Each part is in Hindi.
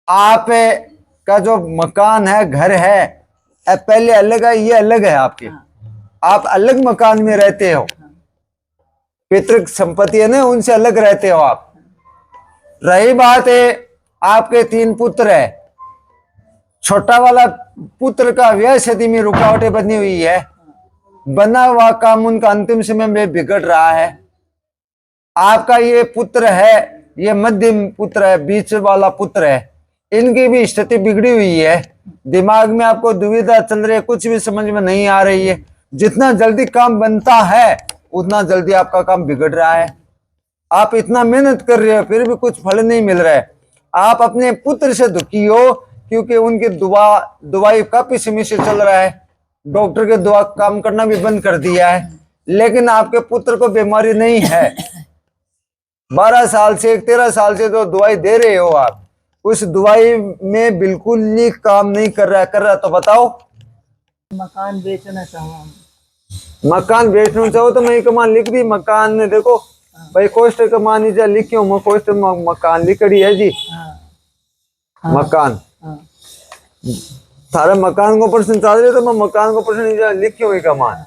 आप का जो मकान है, घर है, पहले अलग है, ये अलग है आपके। आप अलग मकान में रहते हो, पितृ संपत्ति है ना, उनसे अलग रहते हो आप। रही बात है, आपके 3 पुत्र है, छोटा वाला पुत्र का व्यय सदी में रुकावटें बनी हुई है, बना हुआ काम उनका अंतिम समय में बिगड़ रहा है। आपका ये पुत्र है, ये मध्यम पुत्र है, बीच वाला पुत्र है, इनकी भी स्थिति बिगड़ी हुई है। दिमाग में आपको दुविधा चल रही है, कुछ भी समझ में नहीं आ रही है। जितना जल्दी काम बनता है उतना जल्दी आपका काम बिगड़ रहा है। आप इतना मेहनत कर रहे हो फिर भी कुछ फल नहीं मिल रहा है। आप अपने पुत्र से दुखी हो क्योंकि उनकी दवाई काफी समय से चल रहा है, डॉक्टर के दवा काम करना भी बंद कर दिया है, लेकिन आपके पुत्र को बीमारी नहीं है। 12 साल से 13 साल से जो दवाई दे रहे हो आप, उस दवाई में बिल्कुल ही काम नहीं कर रहा तो बताओ। मकान बेचना चाहूँ। मकान बेचना चाहो तो मैं कमान लिख दी मकान ने, देखो भाई कोष्ट कमानी जा लिखी हूँ, कोष्ट मकान लिखड़ी है जी। मकान थारा मकान को प्रश्न चाह रहे तो मैं मकान को प्रश्न लिखी हुई कमान।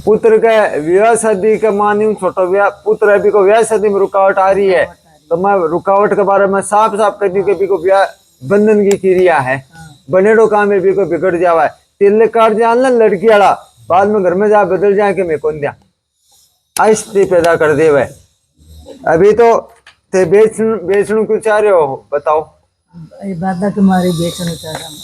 पुत्र का विवाह शादी का मानी छोटा पुत्र अभी को विवाह शादी में रुकावट आ रही है, तो मैं रुकावट के बारे में साफ साफ कर दी कि विवाह बंधन की क्रिया है, बनेड़ो काम में भी को बिगड़ जावा है। तिल काट जान लड़की वाला बाद में घर में जा बदल जाए कि मैं कौन दिया स्थिति पैदा कर दे वह। अभी तो ते बेचणु क्यों चाह रहे हो बताओ। बाधा के मारे बेचना चाह रहा हूँ।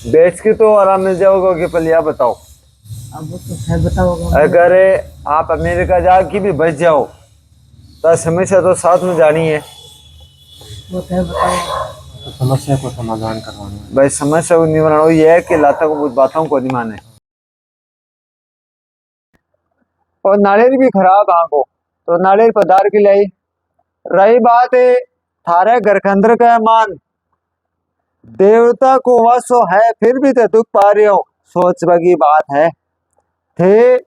बेच के तो आराम मिल जाओगे कि पलिया बताओ। अब तो है बताओगा। अगर आप अमेरिका जाके भी बच जाओ तो समस्या तो साथ में जानी है। वो है बताओ। तो समस्या को समाधान करवाना है भाई, समस्या को निवारण ये है कि लाता को कुछ बातों को नहीं माने। और नारियल भी खराब आंखों तो नारियल पदार्थ की लाई। रही बात है थारे घर के अंदर का मान, देवता को वासो है फिर भी तो दुख पा रहे हो, सोच की बात है। थे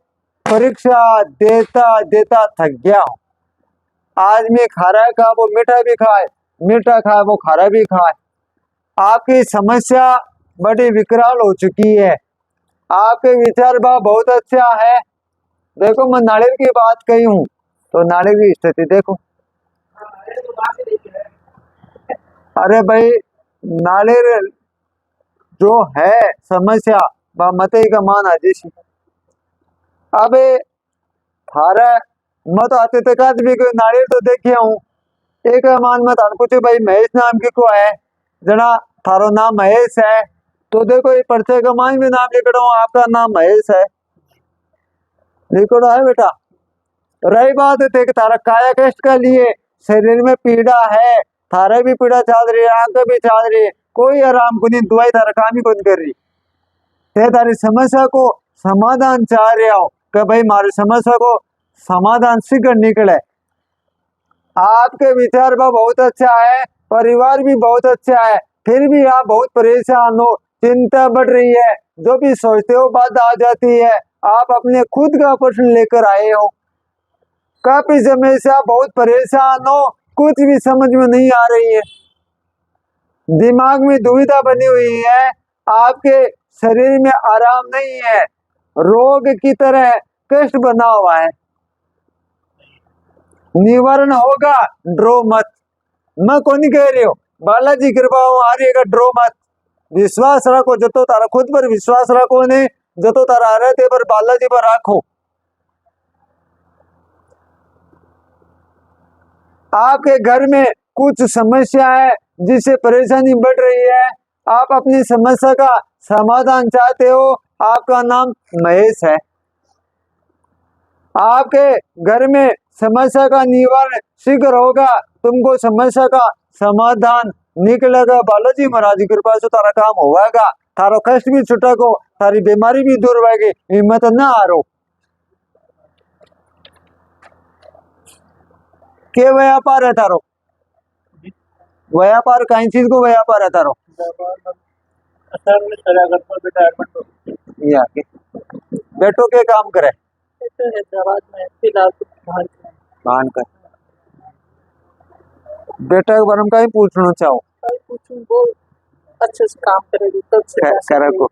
परीक्षा देता देता थक गया हूं। आदमी खारा खा वो मीठा भी खाए, मीठा खाए वो खारा भी खाए। आपकी समस्या बड़ी विकराल हो चुकी है। आपके विचार भाव बहुत अच्छा है। देखो मैं नारियल की बात कही हूँ तो नारियल की स्थिति देखो। अरे भाई, नारियल जो है समस्या वह मते का मान आजिश। अब थारा मत आते तक आदमी को नारियल तो देखे हूँ, एक मान मत पूछे भाई महेश नाम की को है जना थारो नाम महेश है, तो देखो ये पर्चे का मान भी नाम लिखो आपका नाम महेश है, लिखो है बेटा। रही बात है कि तारा काया कष्ट के लिए शरीर में पीड़ा है, थारा भी पीड़ा चल रही है, आंखें भी चल रही है, कोई आराम को नहीं, दवाई थारा काम ही कौन कर रही। ते तारी समस्या को समाधान चाह रहे हो कि भाई मारी समस्या को समाधान शीघ्र निकले। आपके विचार में बहुत अच्छा है, परिवार भी बहुत अच्छा है, फिर भी आप बहुत परेशान हो, चिंता बढ़ रही है, जो भी सोचते हो बात आ जाती है। आप अपने खुद का प्रश्न लेकर आए हो, काफी समय से आप बहुत परेशान हो, कुछ भी समझ में नहीं आ रही है, दिमाग में दुविधा बनी हुई है, आपके शरीर में आराम नहीं है, रोग की तरह कष्ट बना हुआ है। निवारण होगा, ड्रो मत। मैं कौन कह रही हो, बालाजी कृपा आ रही है, ड्रो मत। विश्वास रखो, जो तो तारा खुद पर विश्वास रखो ने, जो तो तारा रहते पर बालाजी पर रखो। आपके घर में कुछ समस्या है जिससे परेशानी बढ़ रही है, आप अपनी समस्या का समाधान चाहते हो, आपका नाम महेश है। आपके घर में समस्या का निवारण शीघ्र होगा, तुमको समस्या का समाधान निकलेगा, बालाजी महाराज की कृपा से तारा काम होगा, थारो कष्ट भी छुटेगो, थारी बीमारी भी दूर होगी, हिम्मत ना हारो। के व्यापार है थारो? व्यापार कई चीज को व्यापार है तारो असल में चला करता रिटायरमेंट या के बेटो के काम करे तो हैदराबाद में फिलहाल तो मान कर बेटा के बारे में कहीं पूछना चाहो कुछ वो अच्छे से काम करेगी तब से करे को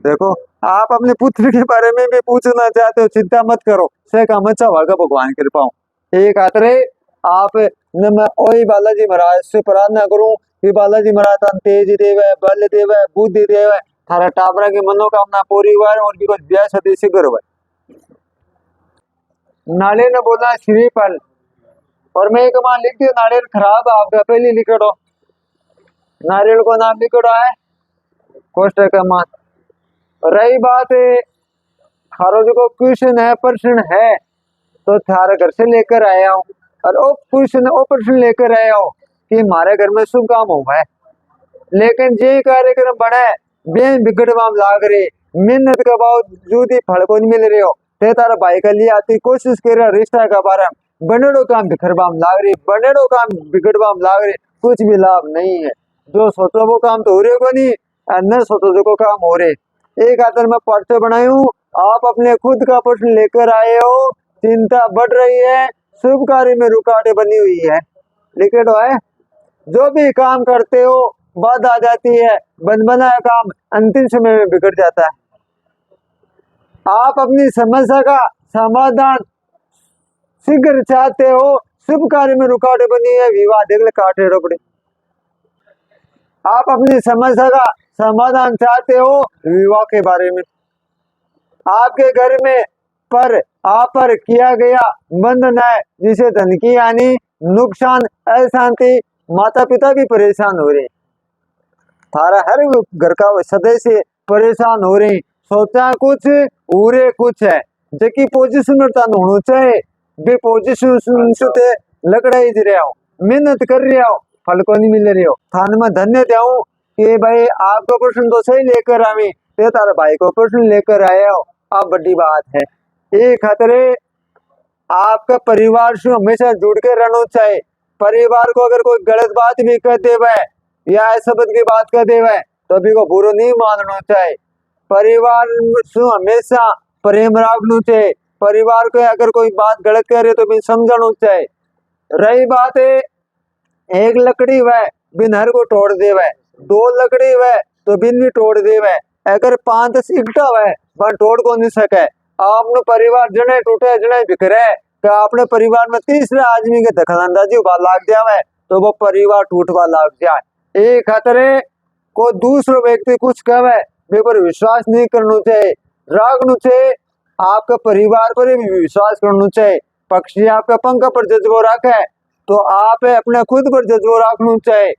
देखो आप अपने पुत्र के बारे में भी पूछना चाहते हो, चिंता मत करो, से काम अच्छा होगा भगवान कृपा हो। एक आतरे आप न मैं ओई बालाजी महाराज से प्रार्थना करूं कि बालाजी महाराज तन तेज देवे, बल देवे, बुद्धि देवे, थारा टाबरा की मनोकामना पूरी हुआ और भी कुछ ब्याह शादी शीघ्र हुआ। नाले ने बोला श्रीफल और मैं एक मान लिख दिया नारियल खराब है आपका पहले लिख दो, नारियल को नाम लिख दो है कोष्टक का मान। रही बात थारो जो को क्वेश्चन है प्रश्न है तो थारे घर से लेकर आया हूँ और वो क्वेश्चन वो प्रश्न लेकर आया हूँ कि हमारे घर में शुभ काम हुआ है, लेकिन जे कार्यक्रम बने बेन बिगड़वाम लाग रहे, मेहनत का बावजूद ही फल को नहीं मिल रहे हो, ते तारा भाई का लिए आती कोशिश कर रहा रिश्ता का बारे में बनेड़ो काम बिखरवाम लाग रही, बनेड़ो काम बिगड़वाम लाग रही, कुछ भी लाभ नहीं है। जो सोचो वो काम तो हो रहे को नहीं और न सोचो जो को काम हो रहे। एक आतर में पर्चे बनायू, आप अपने खुद का प्रश्न लेकर आए हो, चिंता बढ़ रही है, शुभ कार्य में रुकावटें बनी हुई है, लिखे तो है। जो भी काम करते हो बाधा आ जाती है, बन बनाया काम अंतिम समय में बिगड़ जाता है। आप अपनी समस्या का समाधान शीघ्र चाहते हो, शुभ कार्य में रुकावटें बनी है, विवाह देख काटे रोपड़े। आप अपनी समस्या का समाधान चाहते हो, विवाह के बारे में आपके घर में पर आप पर किया गया बंधन है जिसे धन की हानि, नुकसान, अशांति, माता पिता भी परेशान हो रहे, थारा हर घर का सदस्य परेशान हो रहे, सोचा कुछ उरे कुछ है, जबकि पोजीशन में तन होना चाहिए बे पोजीशन से लकड़ा ही रहे हो, मेहनत कर रहे हो, फल को नहीं मिल रहे हो। थान में धन्य देऊं कि भाई आपका प्रश्न तो सही लेकर आवे, ते तारा भाई को प्रश्न लेकर आए हो, अब बड़ी बात है। एक खतरे आपका परिवार से हमेशा जुड़ के रहना चाहिए। परिवार को अगर कोई गलत बात भी कर देवे या शब्द की बात कर देवे तो अभी को बुरा नहीं मानना चाहिए। परिवार से हमेशा प्रेम रखना चाहिए। परिवार को अगर कोई बात गलत कह रहे तो भी समझना चाहिए। रही बात है एक लकड़ी वह बिन हर को तोड़ देवे, दो लकड़ी वह तो बिन भी तोड़ देवे, अगर 5-10 इकट्ठा वह पर तोड़ को नहीं सके। आपने परिवार जने टूटे जने बिखरे तो आपने परिवार में तीसरे आदमी के दखलंदाजी उबा लाग जाए तो वो परिवार टूटवा लाग जाए। एक खतरे को दूसरो व्यक्ति कुछ कहे वे पर विश्वास नहीं करना चाहिए, रागना चाहिए, आपका परिवार पर भी विश्वास करना चाहिए। पक्षी आपका पंख पर जज्बो रखे तो आप अपने खुद पर जज्बो रखना चाहिए।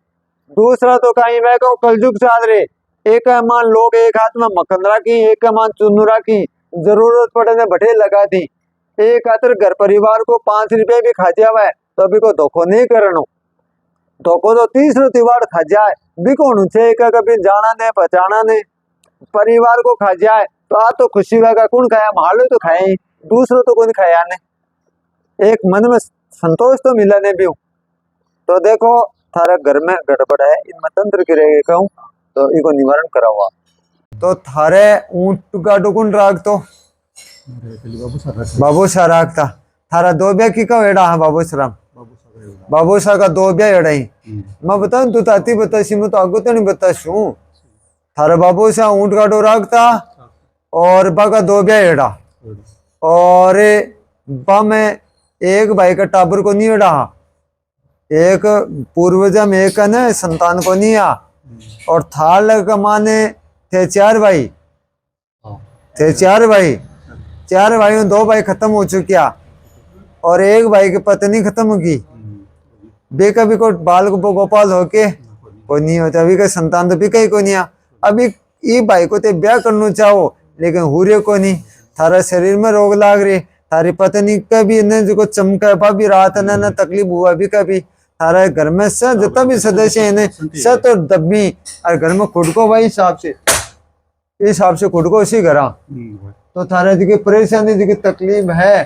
दूसरा तो कहीं मैं कहूँ कलयुग चाल रहे, एक मान लोग एक हाथ में मक्खन राखी, एक मान चुन्नू राखी, जरूरत पड़े ने भटे लगा दी। एक आतर घर परिवार को 5 रुपए भी खा जावे तो अभी को धोखो नहीं करनो, धोखो तो तीसरो तिवाड़ खा जाए बिको नुचे कभी जाना नहीं पहचाना नहीं, परिवार को खा जाए तो आ तो खुशी होगा कौन खाया मालो तो खाए, दूसरो तो कौन खाया ने, एक मन में संतोष तो मिला ने भी। तो देखो थारा घर में गड़बड़ है, इनमें तंत्र की रहेगी कहूँ तो इको निवारण कराओ आप। तो थारे ऊंट का डुकुन राग तो बाबू शाह राग था, थारा दो ब्याह की का एड़ा है बाबू श्राम, बाबू शाह का 2 ब्याह एड़ा ही। मैं बताऊं तू ताती बताशी मैं तो आगो तो नहीं बताशू। थारा बाबू शाह ऊंट का डो राग था और बा का 2 ब्याह एड़ा और बा में एक भाई का टाबर को नहीं एड़ा, एक पूर्वजा में एक ने संतान को नहीं आ, और थाल का माने थे 4 भाई, थे 4 भाई, 4 भाइयों 2 भाई खत्म हो चुकिया और एक भाई की पत्नी खत्म होगी, बे कभी को बाल को गोपाल होके कोई नहीं होता, अभी का संतान तो भी कहीं को नहीं आ। अभी ये भाई को ते ब्याह करना चाहो लेकिन हुरे को नहीं, थारा शरीर में रोग लाग रही, थारी पत्नी का भी न जो चमका भी रात न तकलीफ हुआ भी कभी, थारा घर में सब जितना भी सदस्य है सब तो दबी और घर में खुद को वही हिसाब से खुद को उसी करा तो थारा जी की परेशानी जी की तकलीफ है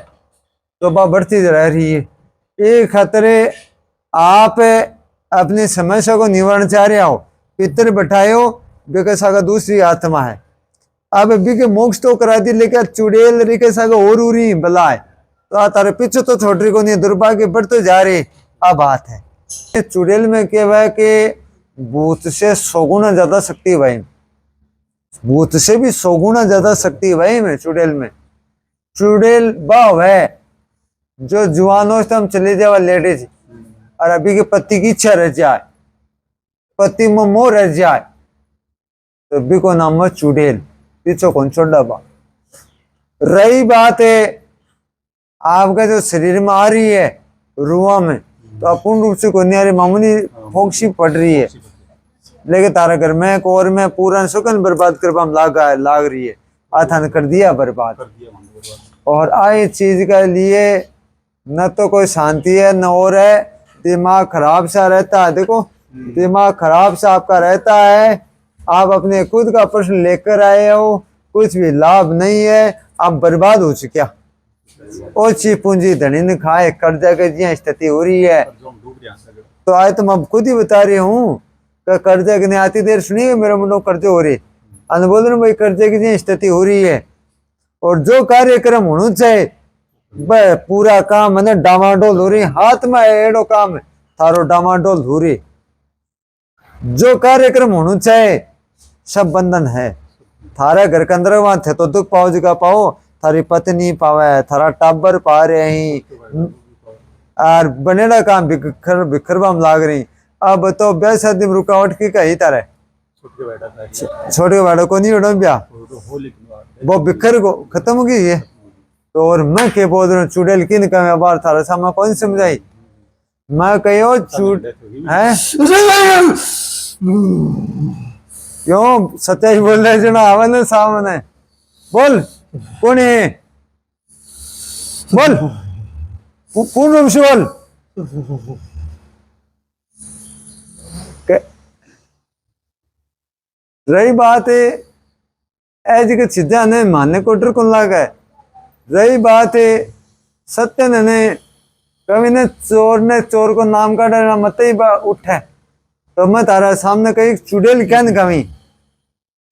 तो बा बढ़ती रह रही है। ये खतरे आप अपनी समस्या को निवारण चाह रहे हो, पितर बैठायो बेके सागा दूसरी आत्मा है। अब बिके मोक्ष तो करा दी, लेकिन चुड़ैल रिके सागा और उरी बलाए तो आ तारे पीछे तो छोटी को नहीं, दुर्भाग्य बढ़ते जा रही आ बात है। चुड़ैल में क्या है कि भूत से 100 गुना ज्यादा शक्ति है भाई, भूत से भी 100 गुना ज्यादा शक्ति है भाई में चुड़ैल में। चुड़ैल भाव है जो जुआनों से हम चले जावा लेडीज और अभी के पति की इच्छा रह जाए, पति में मोह रह जाए, तो अभी को नाम है चुड़ैल, पीछे कौन छोड़ा बा। रही बात है आपका जो शरीर में आ रही है रुआ में, तो अपूर्ण रूप से कोई नहीं आ रही, मामूली फोक्सी पड़ रही है, लेकिन तारा घर में और में पूरा सुकन बर्बाद करवा लाग रही है, आथान कर दिया बर्बाद। और आई चीज के लिए न तो कोई शांति है न और है, दिमाग खराब सा रहता है। देखो दिमाग खराब सा आपका रहता है, आप अपने खुद का प्रश्न लेकर आए हो, कुछ भी लाभ नहीं है, आप बर्बाद हो चुके। ओछी पूंजी धनी ने खाए, कर्जा के जी स्थिति हो रही है। तो आज तो मैं खुद ही बता रही हूँ कि कर्जा की आती देर सुनिए मेरे मुंडो कर्जे हो रही, अन बोल रहे भाई कर्जे की जी स्थिति हो रही है। और जो कार्यक्रम होना चाहिए पूरा काम है डामाडोल हो रही, हाथ में एड़ो काम थारो डामाडोल हो रही। जो कार्यक्रम होना चाहिए सब बंधन है। थारे घर के अंदर वहां थे तो दुख पाओ जगह पाओ, थारी पत्नी पावे, थारा टाबर पा रहे हैं और बनेड़ा काम बिखरवा में लाग रही। अब तो ब्याह शादी में रुकावट की कही तारे छोटे बाड़ो को नहीं उड़ो ब्याह, वो बिखर को खत्म हो गई है। तो और मैं क्या बोल रहा हूँ चुड़ैल की निकल बार थारा सामा कौन समझाई, मैं कहो चूड़ है क्यों सच्चाई बोल रहे जना आवा ना सामने बोल कौन है, बोल पूर्ण रूप से बोल। रही बात है ऐसी के चीजें ने मानने को डर कौन लगा है। रही बात है सत्य ने कभी ने चोर को नाम का डर मत ही उठे, तो मैं तारा सामने कही चुड़ैल क्या न कमी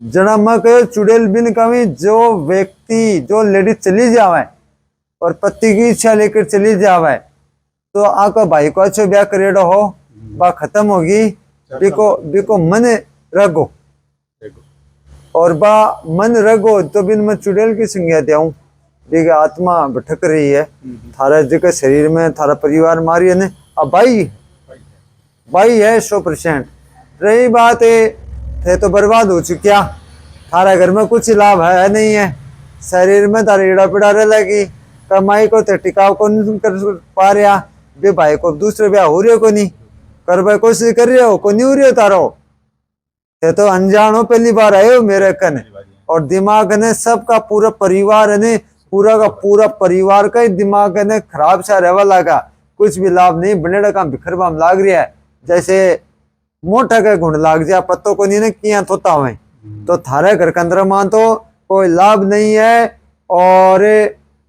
जना मैं कहो चुड़ैल बिन कमी। जो व्यक्ति जो लेडीज चली जावे और पति की इच्छा लेकर चली जावे, तो आका भाई को अच्छो ब्याह करेडो हो बा खत्म होगी, बिको मन रगो और बा मन रगो तो बिन मैं चुड़ैल की संज्ञा देऊं। देखिए आत्मा भटक रही है थारा जगह शरीर में, थारा परिवार मारी है ने अब भाई है 100%। रही बात है थे तो बर्बाद हो चुकिया, थारा घर में कुछ लाभ है नहीं है, शरीर में तारा ईड़ा पिड़ा रह लगी, कमाई को तो टिकाव को नहीं कर पा रहा, बे भाई को दूसरे ब्याह हो रहे को नहीं कर भाई कोशिश कर रहे हो को नहीं हो रही हो तारो। थे तो अनजान हो पहली बार आए हो मेरे कने, और दिमाग ने सबका पूरा परिवार ने पूरा का पूरा परिवार का ही दिमाग ने खराब सा रहवा लगा, कुछ भी लाभ नहीं, बनेड़ा काम बिखरवा में लाग रहा है। जैसे मोटा के घुंड लाग जाए पत्तों को नहीं किया थोता हुए, तो थारे घर के अंदर मान तो कोई लाभ नहीं है और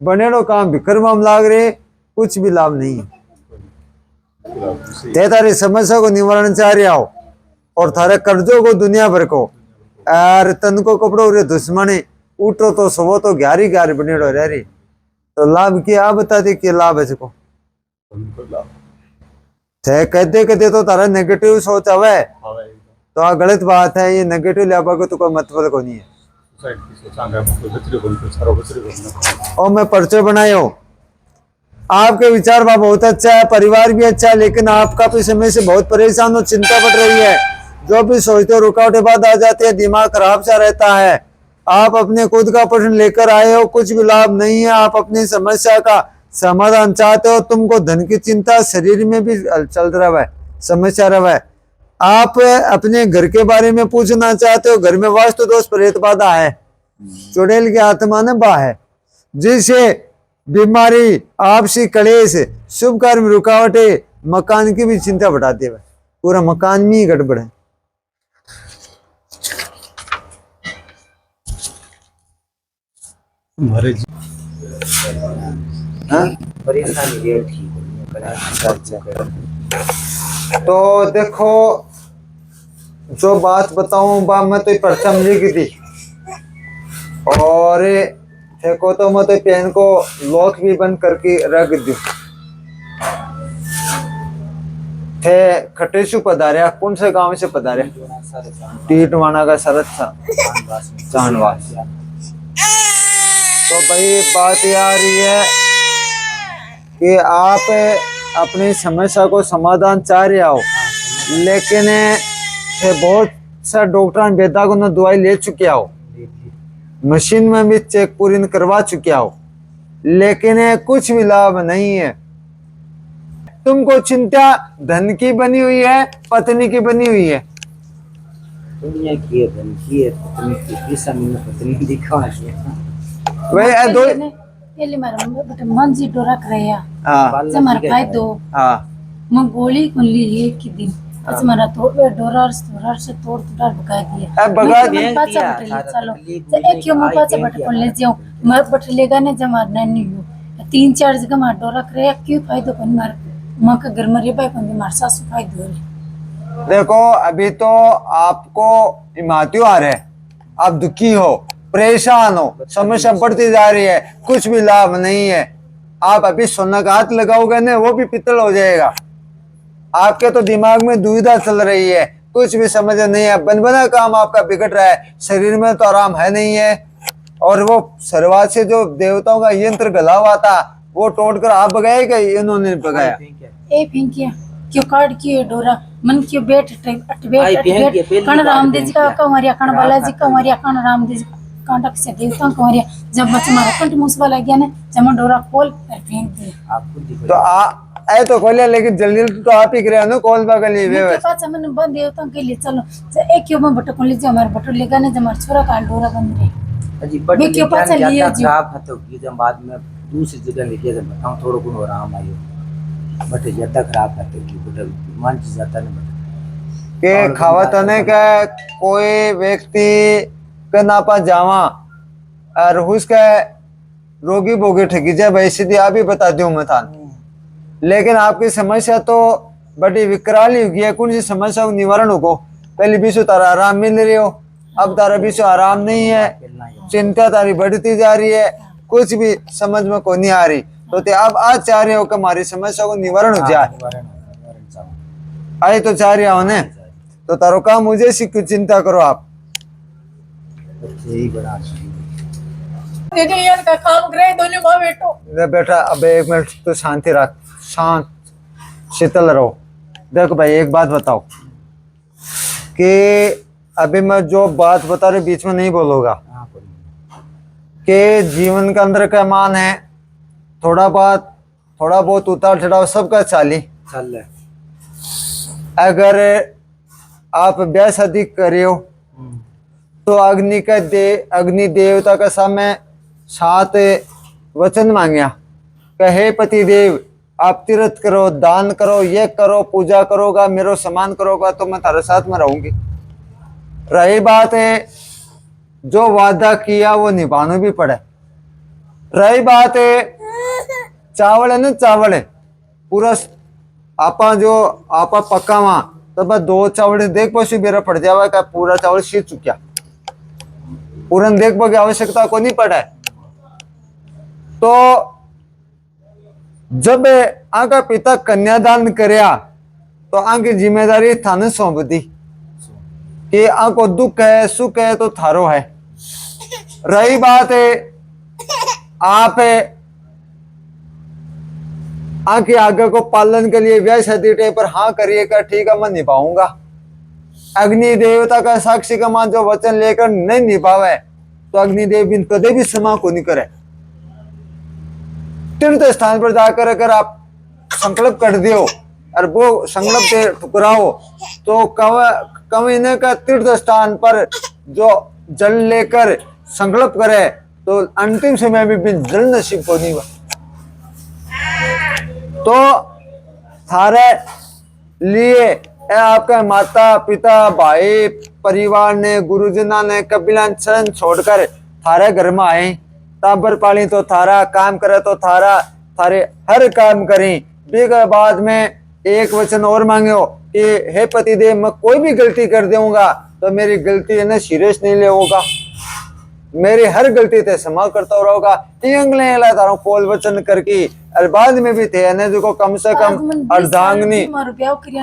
बनेड़ो काम बिखरवा में लाग रहे, कुछ भी लाभ नहीं है। ते तारी समस्या को निवारण चाह रहे हो और थारे कर्जों को दुनिया भर को और तन को कपड़ो रे दुश्मनी उठो तो सो तो ग्यारी बनेड़ो रह रही, तो लाभ की आप बता दी कि लाभ है इसको थे कहते तो तारा नेगेटिव सोच आवे तो आ गलत बात है। ये नेगेटिव लिया को तो कोई मतलब को नहीं है। और मैं पर्चे बनायो आपके विचार बा बहुत अच्छा है, परिवार भी अच्छा है, लेकिन आप काफी समय से बहुत परेशान हो, चिंता बढ़ रही है, जो भी सोचते हो रुकावटें बाद आ जाती है, दिमाग खराब सा रहता है। आप अपने खुद का प्रश्न लेकर आए हो, कुछ भी लाभ नहीं है, आप अपनी समस्या का समाधान चाहते हो, तुमको धन की चिंता, शरीर में भी चल रहा है, समस्या रहा है। आप अपने घर के बारे में पूछना चाहते हो, घर में वास्तु दोष प्रेत बाधा है, चुड़ैल की आत्मा ने बा है, जिससे बीमारी, आपसी कलेश, शुभ कार्य में रुकावटें, मकान की भी चिंता बढ़ाती है, पूरा मकान में ही गड़बड़ है। परेशानी ठीक तो देखो जो बात बताऊं बा मैं तो परचम लिख दी और देखो तो मैं तो पेन को लॉक भी बंद करके रख दी थे खटेशु पधार्या कौन से गांव से पधार्या टीटवाना का शरद सा चांदवास। तो भाई बात ये आ रही है कि आप अपनी समस्या को समाधान चाह रहे हो लेकिन ये बहुत सा डॉक्टर वेदा को न दवाई ले चुके हो मशीन में भी चेक पूरी करवा चुके हो लेकिन कुछ भी लाभ नहीं है। तुमको चिंता धन की बनी हुई है पत्नी की बनी हुई है। दुनिया की है धन की है पत्नी की पैसा में पत्नी दिखा है वही दो ये मारा बट मन जी डोरा करया हाँ जमर पाई दो हाँ म गोली कुल्ली एक ही दिन आज मारा तो डोरा से तोड़ भगा दिया अब भगा मैं पाचा बट चलो एक क्यों मैं पाचा बट कोन ले जाऊं मैं बट लेगा ने जमा नहीं हो 3-4 जगह मार डोरा करया क्यों फायदा कोन मार मां का घर में रे भाई कोन मार सासु फायदा देखो अभी तो आपको हिमात्यु आ रहे आप दुखी हो परेशान हो समस्या बढ़ती जा रही है कुछ भी लाभ नहीं है। आप अभी सोना का हाथ लगाओगे ना वो भी पित्तल हो जाएगा। आपके तो दिमाग में दुविधा चल रही है कुछ भी समझ नहीं है बनबना काम आपका बिगड़ रहा है शरीर में तो आराम है नहीं है और वो शरुआत से जो देवताओं का यंत्र गला हुआ था वो तोड़ कर आप भगाए गए इन्होंने भगाया ए फिंकिया क्यों काट किए डोरा मन क्यों बैठ कण रामदेव जी का कंवरिया कण बालाजी कंवरिया कण रामदेव जी कांटक से देवता कंवरिया जब बच्चे मारा कंठ मुसवा लग गया ने जब डोरा खोल कर फेंक दिया आपको तो आए तो खोलिया लेकिन जल्दी तो आप ही करे ना कॉल बगल ही वे पास मन बंद देवता के लिए चलो एक क्यों मैं बटको ले जा हमारे बटो लेगा ने जब छोरा का डोरा बंद रे अजी बट मैं क्यों पास लिया जी खराब हतो की जब बाद में दूसरी जगह लेके जब बताऊं थोड़ा गुण आराम आयो बट ज्यादा खराब हतो की बट मान जी जाता नहीं के खावत ने का कोई व्यक्ति के ना पा जावा और उसका रोगी भोगी ठगी जाए भाई सीधी आप ही बता दूं मैं था लेकिन आपकी समस्या तो बड़ी विकराल ही है कौन सी समस्या को निवारण होगा पहले बीसो तारा आराम मिल रही हो अब तारा बीसो आराम नहीं है चिंता तारी बढ़ती जा रही है कुछ भी समझ में को नहीं आ रही तो ते अब आज चाह रहे हो कि हमारी समस्या को निवारण हो जाए आई तो चाह रहे हो ने तो तारो काम मुझे सी क्यों चिंता करो आप यही बड़ा यार का काम करे दोनों मां बेटो बेटा अब एक मिनट तो शांति रख शांत शीतल रहो। देखो भाई एक बात बताओ कि अभी मैं जो बात बता रही बीच में नहीं बोलूंगा कि जीवन के अंदर का मान है थोड़ा बहुत उतार चढ़ाव सबका चाली चल अगर आप ब्याह शादी करियो तो अग्नि देवता का सामने 7 वचन मांगया कहे पति देव आप तीर्थ करो दान करो ये करो पूजा करोगा मेरो सम्मान करोगा तो मैं तारे साथ में रहूंगी। रही बात है जो वादा किया वो निभाना भी पड़े। रही बात है चावल है ना चावल है पूरा आपा पक्का वहां तो बस 2 चावल देख पशु बेरा पड़ जावा का पूरा चावल सीख चुका पूरन देख की आवश्यकता को नहीं पड़ा तो जब आका पिता कन्यादान करया तो आंकी जिम्मेदारी थाने सौंप दी कि आको दुख है सुख है तो थारो है। रही बात है आप आके आगे को पालन के लिए व्याह शादी पर हाँ करिएगा ठीक है मैं निभाऊंगा। अग्नि देवता का साक्षी का मान जो वचन लेकर नहीं निभावे तो अग्निदेव बिन कदे भी क्षमा को नहीं करे। तीर्थ स्थान पर जाकर अगर आप संकल्प कर दियो और वो संकल्प ठुकराओ तो कवि का तीर्थ स्थान पर जो जल लेकर संकल्प करे तो अंतिम समय में भी जल नसीब को नहीं हुआ। तो थारे लिए आपका माता पिता भाई परिवार ने गुरुजना ने कपिलान शरण छोड़कर थारे घर में आए टाबर पाली तो थारा काम करे तो थारे हर काम करी बिग बाद में एक वचन और मांगे हो कि हे पतिदेव मैं कोई भी गलती कर दूंगा तो मेरी गलती है ना सीरियस नहीं ले होगा, मेरी हर गलती ते क्षमा करता रहोगा। इंगले ला तारो कोल वचन करके और बाद में भी थे ने जो कम से कम अर्धांगनी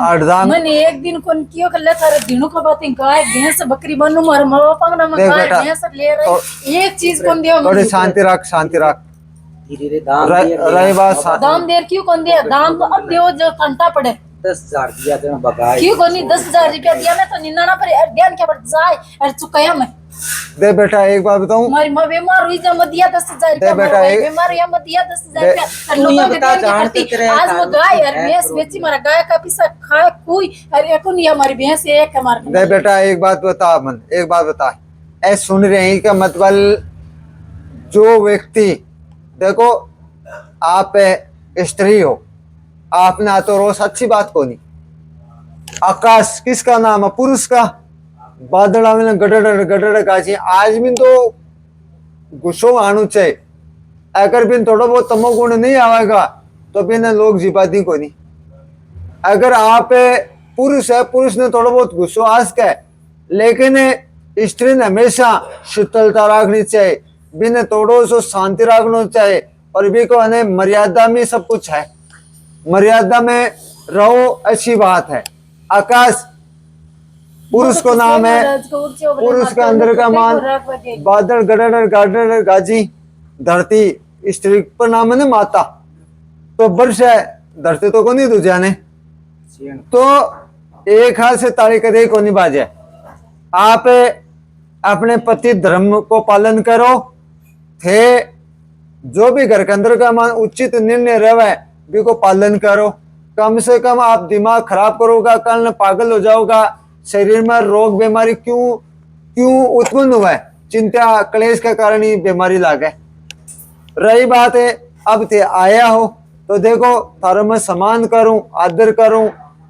अर्धांग मैंने एक दिन कौन कियो कल्ला थारे दिनों का बातें गाय भैंस बकरी बनू मार मावा पंगना में देख गाय बेटा, भैंस ले रहे एक चीज कौन दियो थोड़ी शांति रख, शांति रख। धीरे दाम रही बात दाम देर क्यों कौन दिया? दाम तो अब दियो जो घंटा पड़े 10,000 दिया तो मैं बगाई क्यों कोनी 10,000 रुपया दिया मैं तो निन्ना पर ध्यान क्या पड़ जाए और चुकाया मैं। दे बेटा एक बात बताऊं, हमारी माँ बीमार हुई जब मत दिया 10,000 रुपया, बेटा, एक- बीमार हुई मत दिया 10,000 रुपया और तू लोगों ये के बता, ध्यान जान करती। के करे आज वो काम गाय और है, भैंस तो- बेची हमारा गाय का पीसा खाए कोई और एक नहीं हमारी भैंस एक हमारे दे बेटा एक बात बता, मन एक बात बता, ऐ सुन रहे हैं का मतलब जो व्यक्ति देखो आप स्त्री हो, आपने आ तो रोज अच्छी बात को नहीं, आकाश किसका नाम है? पुरुष का। बादल में गडड़ गडड़ गाची आज भी तो गुस्सो आनु चाहिए, अगर बिन थोड़ा बहुत तमोगुण नहीं आवेगा तो बिन लोग जीपाती को नहीं। अगर आप पुरुष है, पुरुष ने थोड़ा बहुत गुस्सो आस का है, लेकिन स्त्री ने हमेशा शीतलता रखनी चाहिए, बिन थोड़ो सो शांति रखना चाहिए और भी को है मर्यादा में सब कुछ है, मर्यादा में रहो अच्छी बात है। आकाश पुरुष को नाम है, पुरुष का अंदर का मान, बादल गडर गाडर गाजी, धरती स्त्री पर नाम है ना माता, तो वर्ष है धरती तो को नहीं दूजा ने, तो एक हाथ से ताली कदे को नहीं बाजे। आप अपने पति धर्म को पालन करो, थे जो भी घर के अंदर का मान उचित निर्णय रहे भी को पालन करो। कम से कम आप दिमाग खराब करोगा, कल पागल हो जाओगा, शरीर में रोग बीमारी क्यों क्यों उत्पन्न हुआ है? चिंता क्लेश के कारण ही बीमारी लागे। रही बात है अब ते आया हो तो देखो तारो मैं सम्मान करूं, आदर करूं,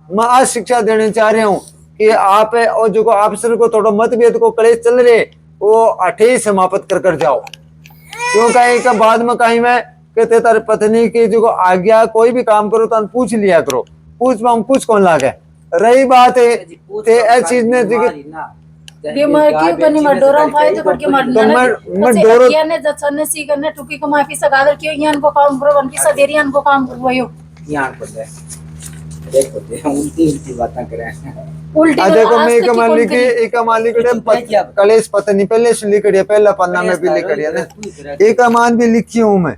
मैं आज शिक्षा देने चाह रहा हूं कि आप और जो आपसर को थोड़ा मतभेद को क्लेश चल रहे वो अठे ही समाप्त कर जाओ, क्यों कहीं का बाद में कहीं में कहते तारे पत्नी की जो आज्ञा कोई भी काम करो तो पूछ लिया करो, पूछ में हम कुछ कौन लागे। रही बात है ते चीज ने बीमार क्यों करनी मर डोरा फाय तो करके मरना ना मैं डोरा किया ने जचने सी करने टुकी को माफी सगादर क्यों यान को काम करो वन की सदेरियान को काम करो यो यहाँ पर दे देखो दे उल्टी बातें करें उल्टी देखो मैं एक मालिक कलेश पत्नी पहले से लिख दिया, पहला पन्ना में भी लिख दिया ना, एक अमान भी लिखी हूं मैं।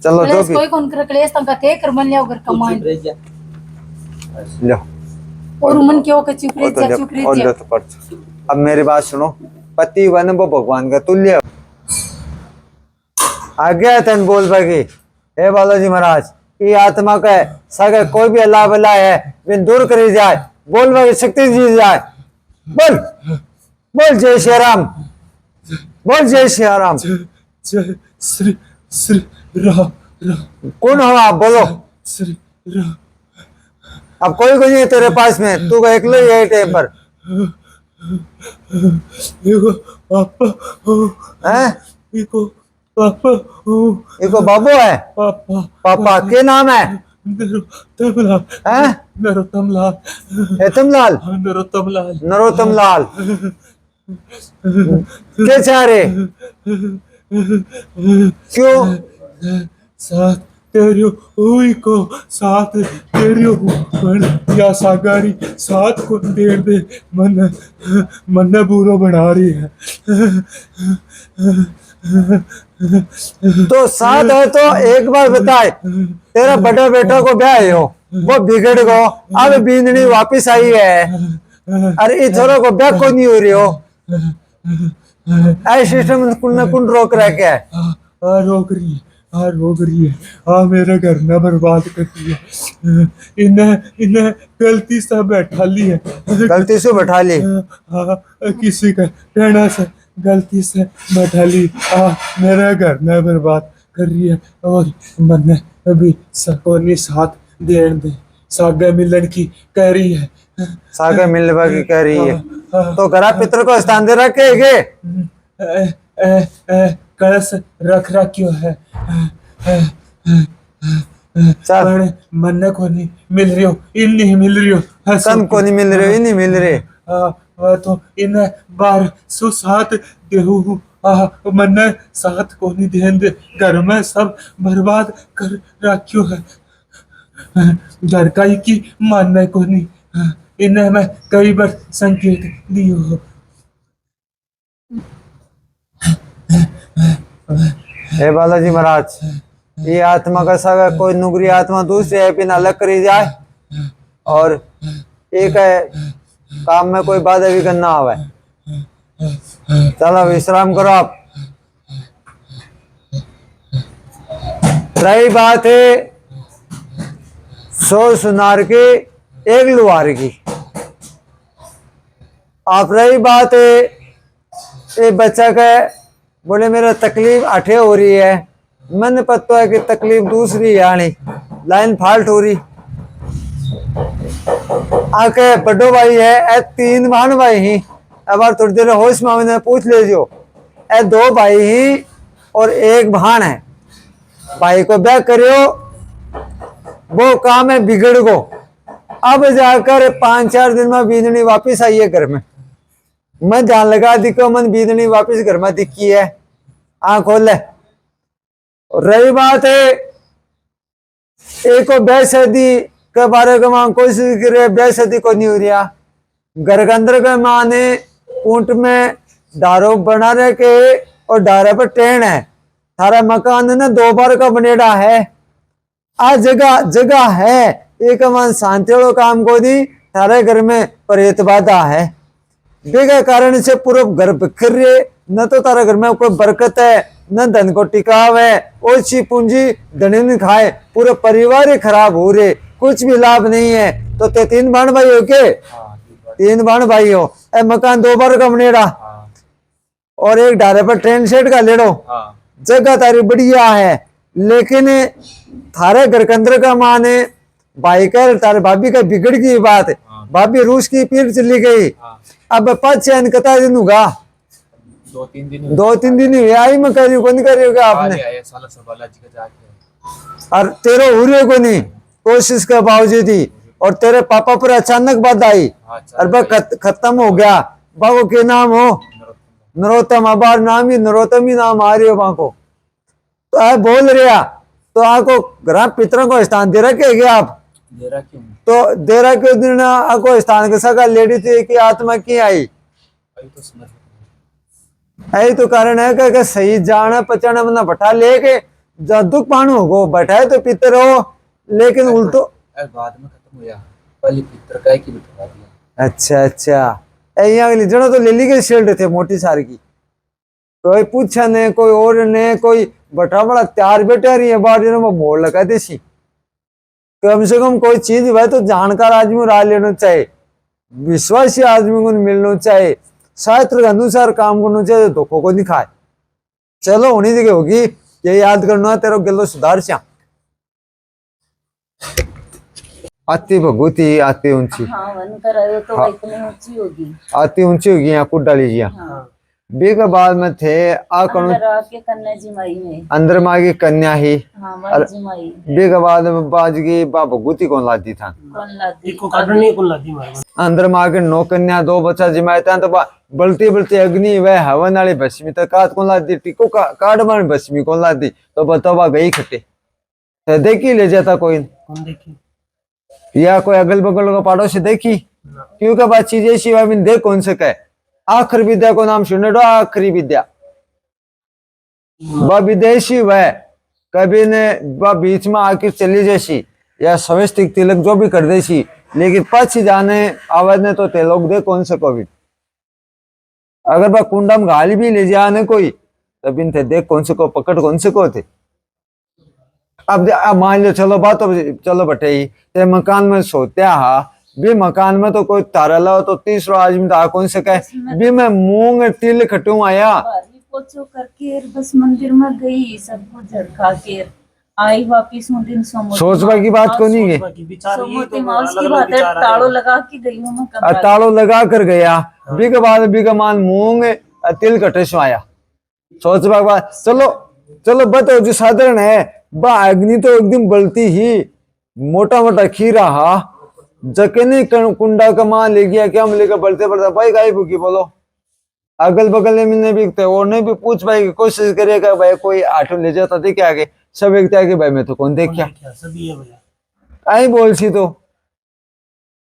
चलो जो भी कोई कौन कर क्लेश तंका ते कर मन लिया घर कमान लो और मन क्यों के चुप रह जा। अब मेरी बात सुनो, पति वन वो भगवान का तुल्य। आज्ञा तन बोल पाएगी, हे बालाजी महाराज ये आत्मा का सगे कोई भी अल्लाह बला है बिन दूर करी जाए, बोल पाएगी शक्ति दी जाए, बोल बोल जय श्री राम, बोल जय श्री राम। जय श्री श्री राम राम कौन हो आप? बोलो। श्री राम। अब कोई नहीं है तेरे पास में, तू अकेले ही है टाइम पर एको पापा हो, हैं? एको पापा हो, एको बाबू है, पापा पापा के नाम है? नरोत्तम लाल, हैं? नरोत्तम लाल, हेतम लाल, नरोत्तम लाल, नरोत्तम लाल। क्या चाह रहे? क्यों? साथ तेरियो उई को साथ तेरियो मन या सागारी साथ को दे मन मन बुरो बना रही है। तो साथ है तो एक बार बताए, तेरा बड़ा बेटा को ब्याह हो वो बिगड़ गो, अब बींदनी वापिस आई है, अरे इस छोरों को ब्याह को नहीं हो रही हो, ऐसे सिस्टम कुन न कुन रोक रहा क्या है? रोक रही है, रोक रही है, मेरा घर न बर्बाद करती है, इन्हें गलती से बैठा ली है, गलती से बैठा ली, किसी का कहना से गलती से बैठा ली, मेरा घर न बर्बाद कर रही है और मैंने अभी सकोनी साथ देने दे सागा मिलन की कह रही है, सागा मिलने की कह रही है, तो घरा पितर को स्थान दे रखेगे, कलश रख क्यों है, चल मन को नहीं मिल रही हो, इन नहीं मिल रही हो, कन को नहीं मिल रहे, नहीं मिल रहे। तो इन्हें 1207 देहू मन्ने साथ को नहीं देन दे, घर में सब बर्बाद कर रखियो है। घर का ही की मानना को नहीं, इन्हें मैं कई बार संकेत दियो। हे बालाजी महाराज, ये आत्मा का सगा कोई नुगरी आत्मा दूसरे है बिना अलग करी जाए, और एक है काम में कोई बाधा विघ्न ना आवे। चलो विश्राम करो आप। रही बात है 100 सुनार की, एक लुहार की। आप रही बात है ये बच्चा का बोले मेरा तकलीफ 8 हो रही है, मन पता है कि तकलीफ दूसरी है, आनी लाइन फाल्ट हो रही। आके बड़ो भाई है ए 3 बहन भाई ही, अब थोड़ी देर होश में पूछ ले जो, ए 2 भाई ही और 1 बहन है। भाई को ब्याह करियो, वो काम है बिगड़ गो। अब जाकर 5-4 दिन में बीजनी वापिस आई है घर में। मैं ध्यान लगा दिखो मन बीजनी वापिस घर में दिखी है, आँख खोल ले। रही बात है एक ब्याह शादी के बारे में कोशिश करे, ब्याह शादी को नहीं हो रहा। घर के अंदर के माँ ने ऊंट में डारो बना रखे और डारे पर टेन है। थारा मकान ने 2 बार का बनेड़ा है, आ जगह जगह है, एक मन शांति वालों काम को दी, थारे घर में प्रेत बाधा है। बेगा कारण से पूरा घर बिखर रहे, न तो तारा घर में कोई बरकत है, न धन को टिकाव है, ओछी पूंजी धनी नहीं खाए, पूरा परिवार ही खराब हो रहे, कुछ भी लाभ नहीं है। तो ते 3 बहन भाई हो के? 3 बहन भाई हो। ए मकान 2 बार का बनेड़ा और एक डारे पर ट्रेन सेट का लेड़ो। जगह तारी बढ़िया है, लेकिन थारे घर के अंदर का माँ ने भाई का तारे भाभी का बिगड़ गई बात, भाभी रूस की पीर चली गई। अब 5-6 कता दिन होगा, 2-3 दिन हुए आई में करियो को नहीं करिएगा आपने, और तेरे हुए को नहीं कोशिश के बावजूद ही, और तेरे पापा पर अचानक बात आई और वह खत्म हो गया। बाबू के नाम हो नरोत्तम, अबार नाम ही नरोत्तम ही नाम आ रही हो बाको, तो है बोल रहा तो आपको ग्राम पितरों को स्थान दे रखे क्या आप? तो दे रखे दिन आपको स्थान के सका लेडी थी कि आत्मा की आई, यही तो कारण है कि सही जाना पचाना बना बैठा लेके जब दुख पानु हो बैठाए तो पितर हो, लेकिन उल्टो बाद में खत्म हुआ, पहले पितर का की बिठा दिया। अच्छा यहाँ लीजनो तो ले ली गई शील्ड थे मोटी सार की, कोई पूछा ने कोई और ने कोई बटा बड़ा त्यार बैठा रही है बार में मोड़ लगा देसी। कम से कम कोई चीज वह तो जानकार आदमी राह लेना चाहिए, विश्वासी आदमी को मिलना चाहिए, शास्त्र के अनुसार काम करना चाहिए, धोखों को दिखाए। चलो होनी जगह होगी ये याद करना तेरा गिलो सुधार श्याम। आती भगवती आती ऊंची, हाँ वन करायो तो इतनी ऊंची होगी, आती ऊंची होगी यहाँ कुट डाली जी। बे के बाद में थे अंदर आके कन्या जिमाई में, अंदर माँ की कन्या ही, हाँ वन जिमाई। बे के बाद में बाज की बा भगवती कौन लादी था, कौन लादी को काटने कौन लादी मार अंदर माँ के 9 कन्या 2 बच्चा जिमाए था, तो बलती बलती अग्नि वह हवन वाली भस्मी तक काट कौन लादी, टिको काट बन भस्मी कौन लादी, तो बताओ गई खटे तो देखी ले जाता कोई कौन देखी, या कोई अगल बगल का पड़ोसी देखी, क्योंकि बात चीज ऐसी देख कौन से कहे। आखिर विद्या को नाम सुने दो, आखिरी विद्या वह विदेशी वह कभी ने वह बीच में आके चली जैसी या सविस्तिक तिलक जो भी कर देसी, लेकिन पछ जाने आवाज ने तो ते लोग दे कौन से कोविड अगर वह कुंडम गाली भी ले जाने कोई तब इन थे देख कौन से को पकड़ कौन से को थे। अब मान लो चलो बात तो चलो बटे ही ते मकान में सोते हा भी मकान में तो कोई तारा लाओ तो 30 आदमी तो कौन से कहे भी मैं मूंग तिल खटू आया पोछो करके बस मंदिर में गई, सब कुछ झड़का के आई वापिस उन दिन सोचवा की बात को नहीं है, सोमोती माउस की बात है, ताड़ो लगा के गई हूँ मैं, ताड़ो लगा कर गया बी के बाद बी का मान मूंग तिल कटे आया सोचवा बात। चलो चलो बताओ जो साधारण है बा अग्नि तो एकदम बलती ही मोटा मोटा खीरा हा जके नहीं कुंडा का मां ले गया क्या मिलेगा बढ़ते बढ़ते भाई गाय भूखी बोलो अगल बगल में भी और नहीं भी पूछ भाई की कोशिश करेगा भाई कोई आठो ले जाता देखे आगे सब एक आगे भाई मैं तो कौन देखा सभी है भैया आई बोल सी तो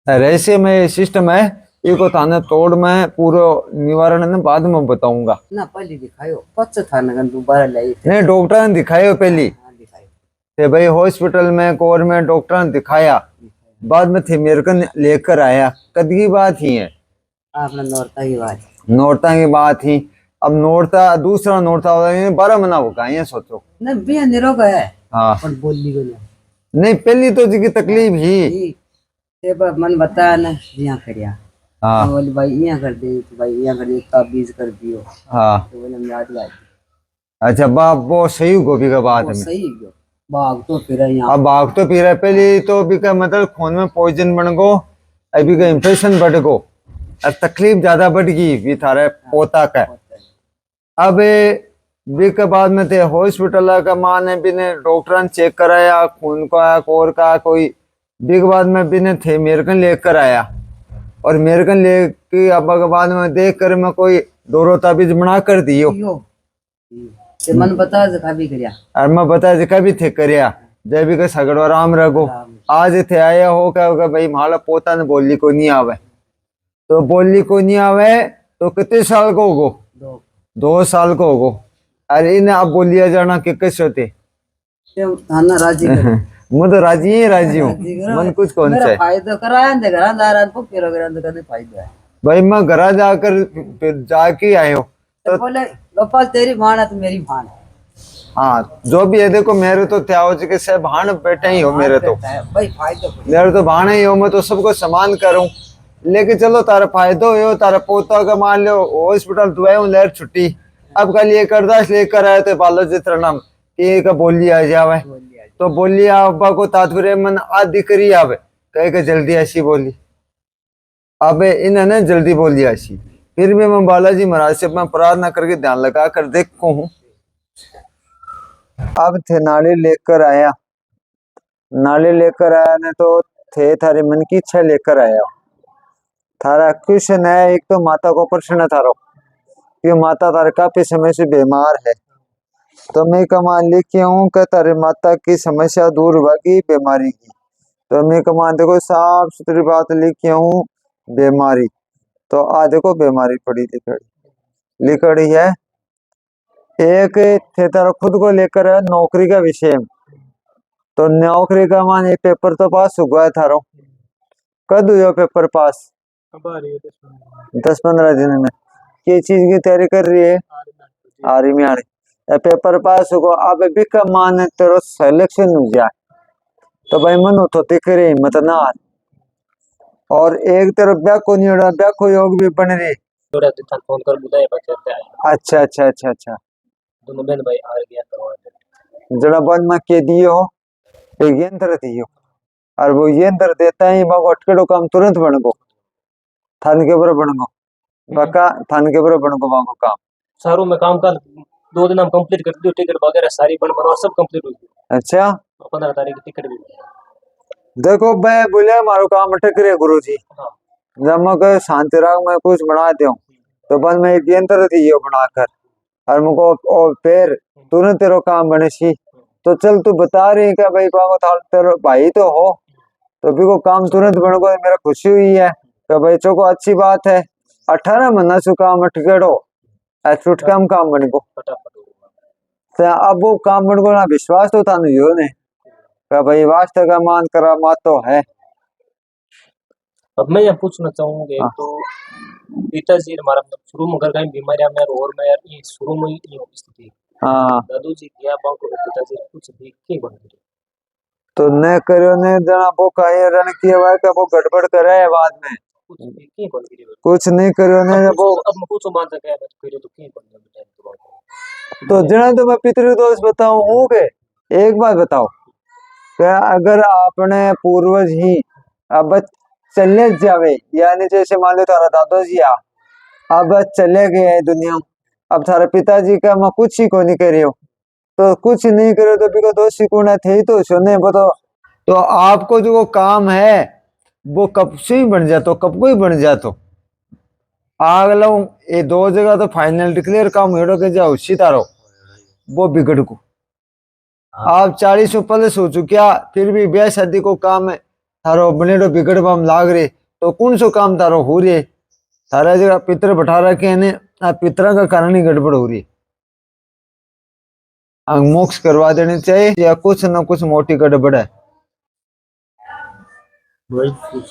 रहस्य में सिस्टम है इको थाने तोड़ में पूरा निवारण ने बाद में बताऊंगा ना पहले दिखायो पच्च था ना दोबारा लाई थे नहीं डॉक्टर ने दिखायो पहली हाँ दिखायो ते भाई हॉस्पिटल में गवर्नमेंट डॉक्टर ने दिखाया बाद में थे मेरे को लेकर आया कद की बात ही है आपने नौरता की बात नोरता की बात ही अब नोरता दूसरा नोरता होगा 12 महीना होगा ये सोचो ना बिया निरोग है हाँ पर बोली को नहीं पहली तो जी की तकलीफ ही नहीं ते पर मन बता ना यहाँ करिया हाँ बोली भाई यहाँ कर दे तो भाई यहाँ कर दे ताबीज कर दियो हाँ तो बोले हम याद लाई अच्छा बाप वो सही गोभी का बात है सही गयो बाग तो फिर यहाँ अब भाग तो पी रहा है पहले तो भी का मतलब खून में पॉइजन बन गो अभी का इन्फेक्शन बढ़ गो और तकलीफ ज्यादा बढ़ गई भी थारे पोता का अब भी के बाद में थे हॉस्पिटल का माँ ने भी ने डॉक्टर ने चेक कराया खून का कोर का कोई भी के बाद में भी ने थे मेरे को लेकर आया और मेरे को लेके अब के बाद में देख कर मैं कोई डोरो ताबीज बना कर दियो ते मन बता जखा भी करिया और मैं बता जी कभी थे करिया जय भी का सगड़ो आराम रखो आज थे आया हो क्या भाई माला पोता ने बोली को नहीं आवे तो बोली को नहीं आवे तो कितने साल को होगो दो 2 साल को होगो अरे इन्हें अब बोलिया जाना कि कैसे होते ते थाना राजी करो मैं तो राजी हूँ राजी करो। मन कुछ कौन मेरा सा है फायदा कराया दे घर दारा को फिर अगर करने फायदा है भाई मैं घर जाकर फिर जाके आयो तो बोले गोपाल तेरी भान है तो मेरी भान है हाँ जो भी है देखो मेरे तो क्या हो कि सब भाण बेटे ही हो मेरे तो भाई फायदा मेरे तो भाणे ही हो मैं तो सबको समान करूं लेकिन चलो तारा फायदो हो तारा पोता का मान लो हॉस्पिटल दुआऊं लेर छुट्टी अब कल ये करदास लेकर आए तो बालो जित्र नाम कि का बोली आ जावे तो बोली अब्बा को तात्पर्य मन आ दिकरी आवे कहे के जल्दी ऐसी बोली अब इन्होंने जल्दी बोली ऐसी फिर भी मैं बालाजी महाराज से मैं प्रार्थना करके ध्यान लगा कर देखो हूँ अब थे नाली लेकर आया ने तो थे थारे मन की इच्छा लेकर आया थारा क्वेश्चन है एक तो माता को प्रश्न है थारो कि माता तारे काफी समय से बीमार है तो मैं कमान लिखी हूँ कि तारे माता की समस्या दूर होगी बीमारी की तो मैं कमान देखो साफ सुथरी बात लिखी हूँ बीमारी तो आ देखो बीमारी पड़ी लिखड़ी है एक थे तारा खुद को लेकर है नौकरी का विषय तो नौकरी का मान ये पेपर तो पास हुआ है थारो कद हुआ पेपर पास 10-15 दिन में ये चीज की तैयारी कर रही है आर्मी आने पेपर पास हो अब भी का मान तेरो सिलेक्शन हो जाए तो भाई मन तो तिकरे हिम्मत ना और एक तरफ ब्याह को नहीं हो रहा ब्याह को योग भी बन रही फोन कर बुलाए बच्चे अच्छा दोनों बहन भाई आ गया करवा जड़ा बन में के दियो एक यंत्र दियो और वो यंत्र देता है बागो अटकेड़ो काम तुरंत बन गो थान के ऊपर बन गो बका थान के ऊपर बन गो बागो काम शहरों में काम कर 2 दिन हम कंप्लीट कर दियो टिकट वगैरह सारी बनवा सब कंप्लीट हो गई अच्छा 15 तारीख की टिकट भी देखो मैं बोले मारो काम अटक रहे गुरु जी हाँ जब मैं कहे शांति राग में कुछ बना दो तो बस मैं एक यंत्र दियो बनाकर और मुझको और फिर तुरंत तेरो काम बने सी तो चल तू बता रही क्या भाई बागो थाल तेरो भाई तो हो तो भी को काम तुरंत बन गो मेरा खुशी हुई है तो भाई चोको अच्छी बात है 18 महीना से काम अटकेड़ो छुट काम बन गो फटाफट अब वो काम बन गो ना विश्वास तो था यो ने भाई वास्ते का मान करा मा तो है अब मैं ये पूछना चाहूंगा तो पिताजी हमारा शुरू में घर का बीमारियां में और मैं ये शुरू में ये स्थिति हाँ दादू जी क्या बात को पिताजी कुछ भी के बन गए तो न करो ने जना वो कहे रण किया हुआ का वो गड़बड़ करे है बाद में कुछ भी के बन गए कुछ नहीं करो ने वो अब मैं कुछ मान सके मैं करे तो के बन गए तो जना तो मैं पितृ दोष बताऊं हूँ के एक बात बताओ क्या अगर आपने पूर्वज ही अब चले जावे यानी जैसे मान लो तारा दादाजी आ अब चले गए दुनिया अब थारे पिताजी का मैं कुछ ही को नहीं करियो तो कुछ नहीं करो तो भी को दोषी कौन थे तो सुने बताओ तो आपको जो वो काम है वो कब से ही बन जातो, कब को ही बन जातो। आग लो ये 2 जगह तो फाइनल डिक्लेयर काम हेड़ो के जाओ सितारो वो बिगड़ को। आप 40 प्लस हो चुकिया फिर भी ब्याह शादी को काम है थारो बनेड़ो बिगड़ बम लाग रे, तो कौन सो काम थारो हो रे। थारा जगह पितर बैठा रखे ने, पितरा का कारण ही गड़बड़ हो रही। मोक्ष करवा देने चाहिए या कुछ न कुछ मोटी गड़बड़ है।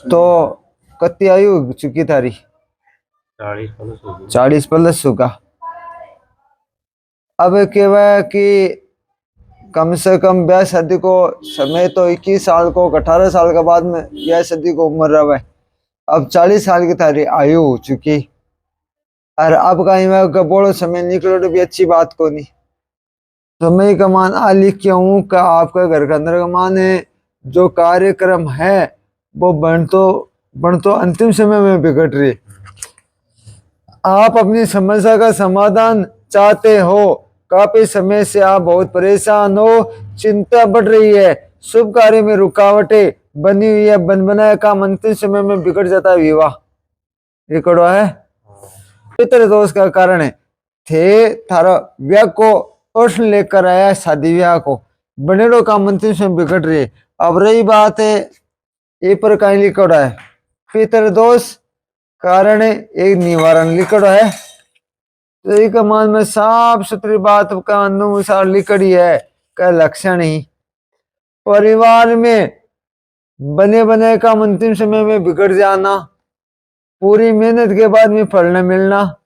तो कत्ती आयु चुकी थारी? 40 प्लस होगा। अब केवा कि कम से कम ब्याह शादी को समय तो 21 साल को 18 साल के बाद में ब्याह शादी को उम्र रहा है। अब 40 साल की थारी आयु हो चुकी और अब का बोलो समय निकलो तो भी अच्छी बात को नहीं। समय का मान आ लिख के हूँ का आपका घर के अंदर का मान है जो कार्यक्रम है वो बन तो अंतिम समय में बिगड़ रही। आप अपनी समस्या का समाधान चाहते हो, काफी समय से आप बहुत परेशान हो, चिंता बढ़ रही है, शुभ कार्य में रुकावटें बनी हुई है, बन बनाया काम अंतिम समय में बिगड़ जाता है। विवाह रिकॉर्ड है पितर दोष का कारण है थे थारा ब्याह को प्रश्न लेकर आया शादी ब्याह को बनेड़ो काम अंतिम समय बिगड़ रही है। अब रही बात है ये पर कहीं लिखा है पितर दोष कारण एक निवारण लिखड़ है। तो एक मान में साफ सुथरी बात का अनुसार लिखड़ी है का लक्षण ही परिवार में बने बने का अंतिम समय में बिगड़ जाना, पूरी मेहनत के बाद में फल न मिलना,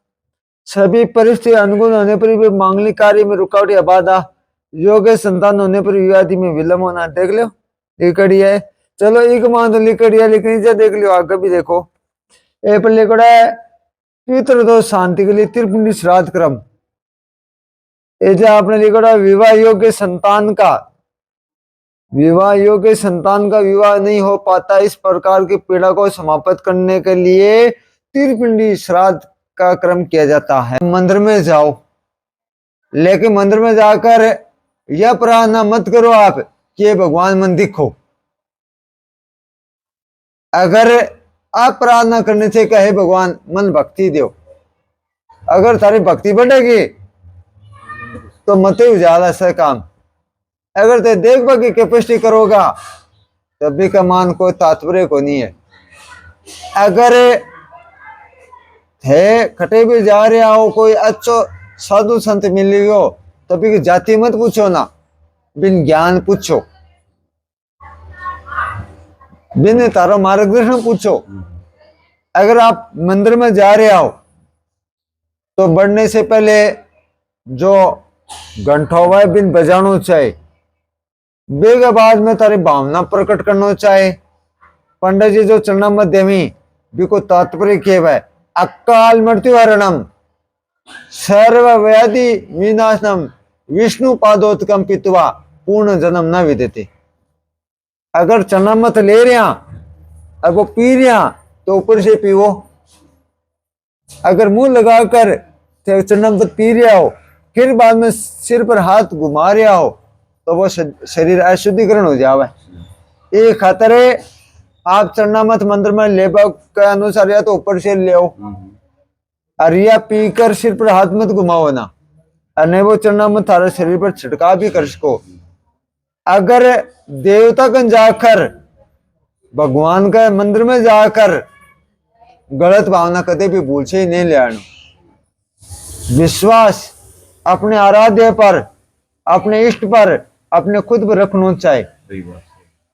सभी परिस्थिति अनुकूल होने पर भी मांगलिक कार्य में रुकावट या बाधा, योग्य संतान होने पर विवाह में विलंब होना। देख लो लिखड़ी है। चलो एक मान तो लिखड़ी है लेकिन इसे देख लियो आगे भी देखो। ए पर लिखड़ा है पितृदोष शांति के लिए त्रिपुंडी श्राद्ध क्रम। ये जो आपने लिखड़ा विवाह योग्य संतान का विवाह नहीं हो पाता, इस प्रकार की पीड़ा को समाप्त करने के लिए त्रिपिंडी श्राद्ध का क्रम किया जाता है। मंदिर में जाओ लेकिन मंदिर में जाकर यह प्रार्थना मत करो आप कि भगवान मन दिखो। अगर आप प्रार्थना करने से कहे भगवान मन भक्ति दो, अगर तारी भक्ति बढ़ेगी तो मत ही उजाला से काम। अगर ते देखभाल की कैपेसिटी करोगा तभी का मान कोई तात्पर्य को नहीं है। अगर थे खटे भी जा रहे हो कोई अच्छो साधु संत मिली हो तभी की जाति मत पूछो ना, बिन ज्ञान पूछो, बिन तारो मार्गदर्शन पूछो। अगर आप मंदिर में जा रहे हो तो बढ़ने से पहले जो घंटों है बिन बजानो चाहिए, बेग बाद में तारी भावना प्रकट करना चाहिए। पंडित जी जो चरणा मध्यमी भी को तात्पर्य केव है अकाल मृत्यु हरणम सर्व व्याधि विनाशनम विष्णु पादोत्कम पित्वा पूर्ण जन्म न विदेते। अगर चना मत ले रहा और वो पी रहा तो ऊपर से पीवो, अगर मुंह लगाकर चना मत पी रहा हो फिर बाद में सिर पर हाथ घुमा रहा हो तो वो शरीर अशुद्धिकरण हो जावे। ये खातर आप चरना मत मंदिर में लेबा के अनुसार या तो ऊपर से ले आओ और या पीकर सिर पर हाथ मत घुमाओ ना, और नहीं वो चरना मत थारे शरीर पर छिड़काव भी कर सको। अगर देवता कन जाकर भगवान के मंदिर में जाकर गलत भावना कदे भी भूल से ही नहीं ले आना। विश्वास अपने आराध्य पर, अपने इष्ट पर, अपने खुद पर रखना चाहिए।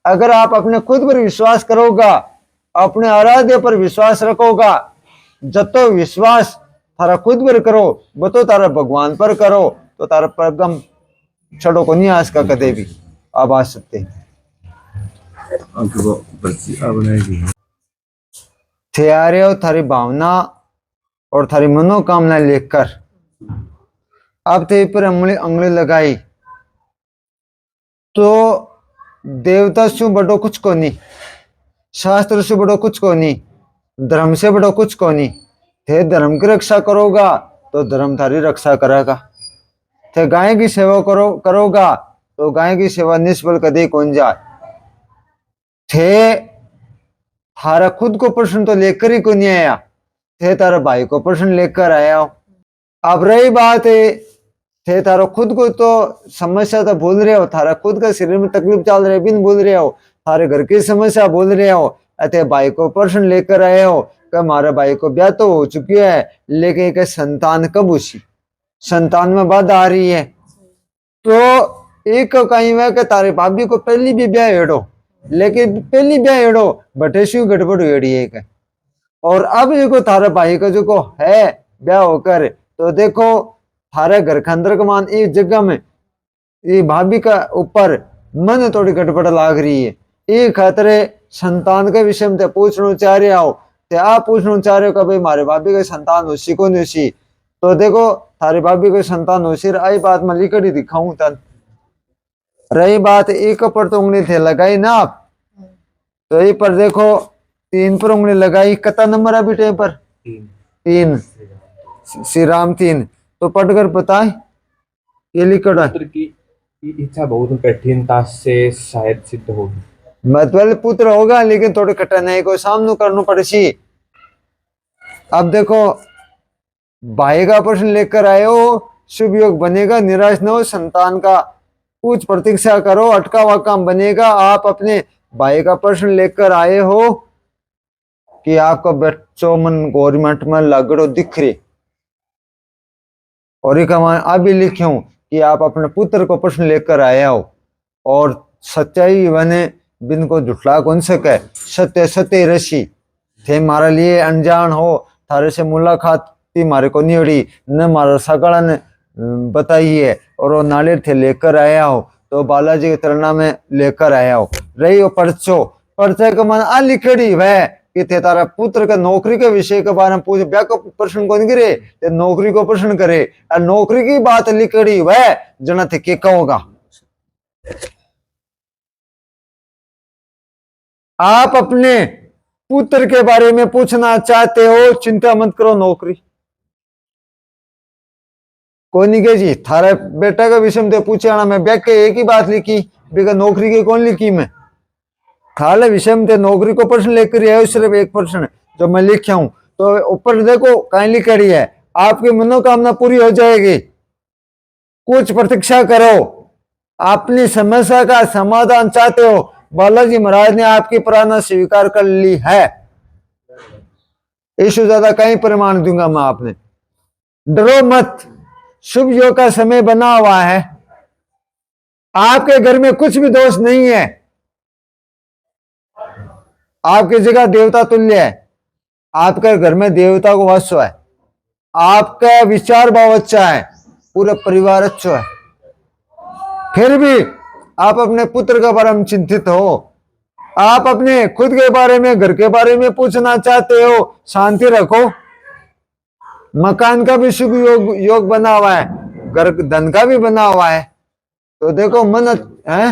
अगर आप अपने खुद पर विश्वास करोगा, अपने आराध्य पर विश्वास रखोगा, जब तो विश्वास थारा खुद पर करो वो तो तारा भगवान पर करो तो तारा परगम छड़ो को नहीं आस का कदे भी आप आ सकते थे। आ रहे हो थारी भावना और थारी मनोकामना लेकर आप थे पर अंगली लगाई तो देवता से बड़ो कुछ को नहीं, शास्त्र से बड़ो कुछ को नहीं, धर्म से बड़ो कुछ को नहीं। थे धर्म की रक्षा करोगा तो धर्म थारी रक्षा करेगा। थे गाय की सेवा करोगा तो गाय की सेवा निष्फल कदे कौन जाए। थे थारा खुद को प्रश्न तो लेकर ही को नहीं आया थे, तारा भाई को प्रश्न लेकर आया हो। अब रही बात है थे तारो खुद को तो समस्या तो भूल रहे हो, थारा खुद का शरीर में तकलीफ चल रही है बिन भूल रहे हो, थारे घर की समस्या भूल रहे हो, अतः भाई को प्रश्न लेकर आए हो कि हमारे भाई को ब्याह तो हो चुकी है लेकिन एक संतान कब उसी संतान में बाधा आ रही है। तो एक कहीं वह कि तारे भाभी को पहली भी ब्याह हेड़ो, लेकिन पहली ब्याह हेड़ो बटेशी गड़बड़ हेड़ी एक। और अब देखो थारे भाई का जो को है ब्याह होकर, तो देखो थारे घर के अंदर का मान इस जगह में ये भाभी का ऊपर मन थोड़ी गड़बड़ लाग रही है। ये खतरे संतान के विषय में पूछना चाह रहे हो, ते आप पूछना चाह रहे हो कि भाई हमारे भाभी का संतान होशी को नहीं। तो देखो थारी भाभी को संतान होशी, आई बात मैं लिखकर ही दिखाऊं तन। रही बात एक पर तो उंगली थे लगाई ना आप, तो ये पर देखो 3 पर उंगली लगाई, कता नंबर अभी टे पर 3 श्री राम 3, तो पढ़कर बताए ये लिखकर पुत्र की इच्छा बहुत कठिनता से शायद सिद्ध होगी। मतलब पुत्र होगा लेकिन थोड़ी कठिनाई को सामना करना पड़ेगी। अब देखो भाई का प्रश्न लेकर आए हो, शुभ योग बनेगा, निराश न हो, संतान का कुछ प्रतीक्षा करो, अटका हुआ काम बनेगा। आप अपने भाई का प्रश्न लेकर आए हो कि आपका बच्चों मन गवर्नमेंट में लगड़ो दिख रही, और एक अभी लिखूं कि आप अपने पुत्र को प्रश्न लेकर आए हो और सच्चाई बने बिन को झुठला कौन सके, सत्य सत्य रसी थे मारे लिए अनजान हो, थारे से मुलाकात थी मारे को नहीं उड़ी न मारा सगड़ा ने बताई है, और वो नाले थे लेकर आया हो, तो बालाजी के तुलना में लेकर आया हो। रही हो पर्चो, पर्चे का मन आ लिखड़ी वह कि थे तारा पुत्र का नौकरी के विषय के बारे में पूछे, ब्याह को प्रश्न कौन गिरे, ते नौकरी को प्रश्न करे, और नौकरी की बात लिखड़ी वह जना थे के कहोगा। आप अपने पुत्र के बारे में पूछना चाहते हो, चिंता मत करो, नौकरी कोई नहीं के जी, थारा बेटा का विषय में पूछे आना, मैं ब्याह के एक ही बात लिखी बेगा नौकरी की कौन लिखी, मैं थाले विषय में नौकरी को प्रश्न लेकर आयो, सिर्फ एक प्रश्न जो मैं लिखा हूं। तो ऊपर देखो कहीं लिखड़ी है, आपकी मनोकामना पूरी हो जाएगी, कुछ प्रतीक्षा करो, अपनी समस्या का समाधान चाहते हो, बालाजी महाराज ने आपकी प्रार्थना स्वीकार कर ली है। इससे ज्यादा कहीं प्रमाण दूंगा मैं आपने। डरो मत, शुभ योग का समय बना हुआ है, आपके घर में कुछ भी दोष नहीं है, आपकी जगह देवता तुल्य है, आपके घर में देवता को वास है, आपका विचार भाव अच्छा है, पूरा परिवार अच्छा है, फिर भी आप अपने पुत्र के बारे में चिंतित हो, आप अपने खुद के बारे में घर के बारे में पूछना चाहते हो, शांति रखो। मकान का भी शुभ योग बना हुआ है, घर धन का भी बना हुआ है, तो देखो मन है,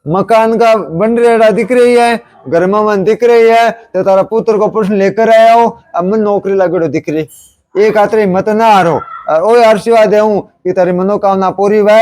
मकान का बन रेड़ा दिख रही है, घर में मन दिख रही है, तो तारा पुत्र को प्रश्न लेकर आया हो, अब मन नौकरी लगड़ो दिख रही, एक आतरी मत ना हारो, और ओ आशीर्वाद देऊं कि तारी मनोकामना पूरी हुआ है।